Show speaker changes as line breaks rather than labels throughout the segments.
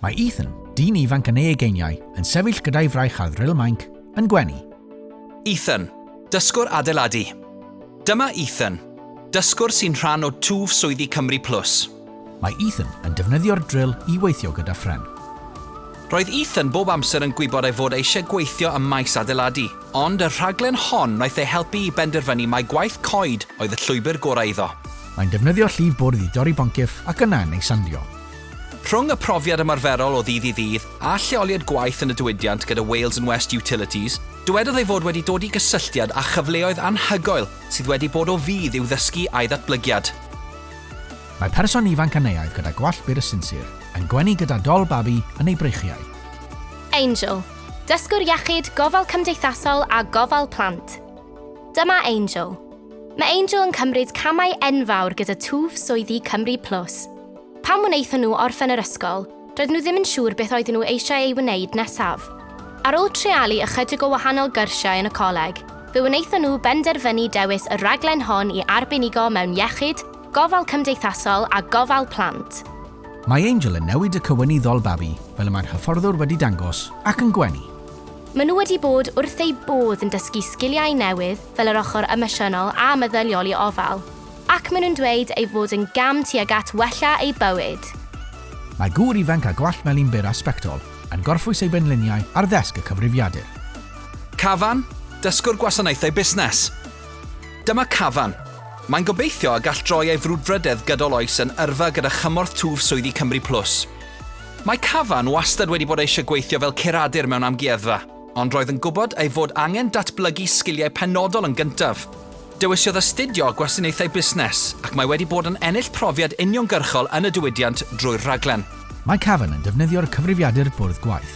Mae Ethan, dyn ifanc yn ei ugeiniau, yn sefyll gyda'i fraich ar ddril mainc yn gwenu.
Ethan, dysgwr adeiladu. Dyma Ethan, dysgwr sy'n rhan o twf swyddi Cymru Plus.
Mae Ethan yn defnyddio'r dril i weithio gyda ffren.
Roedd Ethan bob amser yn gwybod ei fod eisiau gweithio ym maes adeiladu, ond y rhaglen hon wnaeth ei helpu i benderfynu mai gwaith coed oedd y llwybr gorau iddo.
Mae'n defnyddio llif bwrdd i dorri boncif ac yna yn ei sandio.
Rhwng y profiad ymarferol o ddydd i ddydd a lleoliad gwaith yn y diwydiant gyda Wales and West Utilities, dywedodd ei fod wedi dod i gysylltiad â chyfleoedd anhygoel sydd wedi bod o fydd i'w ddysgu a'i ddatblygiad.
Mae person ifanc yn neuaidd gyda gwallt byr y sinsir yn gwenu gyda dol babi yn ei breichiau.
Angel, dysgwr iechyd, gofal cymdeithasol a gofal plant. Dyma Angel. Mae Angel yn cymryd camau enfawr gyda twf swyddi Cymru Plus. Pan wnaethon nhw orffen yr ysgol, roedd nhw ddim yn siŵr beth oedden nhw eisiau ei wneud nesaf. Ar ôl trealu ychydig o wahanol gyrsiau yn y coleg, fe wnaethon nhw benderfynu dewis y raglen hon i arbenigo mewn iechyd, gofal cymdeithasol a gofal plant.
Mae Angel yn newid y cywyni ddol babi fel y mae'r hyfforddwr wedi dangos ac yn gwenu.
Maen nhw wedi bod wrth ei bodd yn dysgu sgiliau newydd fel yr ochr emosiynol a meddylioli ofal, ac maen nhw'n dweud ei fod yn gam tuag at wella ei bywyd.
Mae gŵr ifanc â gwallt melyn byr a sbectol yn gorffwys ei benliniau ar ddesg y cyfrifiadur.
Kavan, dysgwr gwasanaethau busnes. Dyma Kavan. Mae'n gobeithio a gall droi ei frwdfrydedd gydol oes yn yrfa gyda chymorth twf swyddi Cymru Plus. Mae Kavan wastad wedi bod eisiau gweithio fel curadur mewn amgueddfa, ond roedd yn gwybod ei fod angen datblygu sgiliau penodol yn gyntaf. Dewisiodd astudio gwasanaethau busnes ac mae wedi bod yn ennill profiad uniongyrchol yn y diwydiant drwy'r rhaglen.
Mae Kavan yn defnyddio'r cyfrifiadur bwrdd gwaith.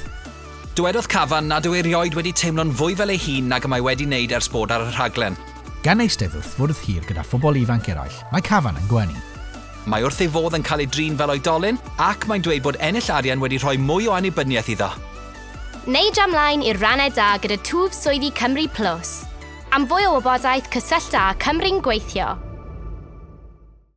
Dywedodd Kavan nad yw erioed wedi teimlo'n fwy fel ei hun nag y mae wedi wneud ers bod ar y rhaglen.
Gan eistedd wrth fwrdd hir gyda phobl ifanc eraill, mae Kavan yn gwenu.
Mae wrth ei fodd yn cael ei drin fel oedolyn ac mae'n dweud bod ennill arian wedi rhoi mwy o annibyniaeth iddo.
Neud amlaen i'r rannau da gyda twf swyddi Cymru Plus. Am fwy o wybodaeth cysyllta Cymru'n gweithio.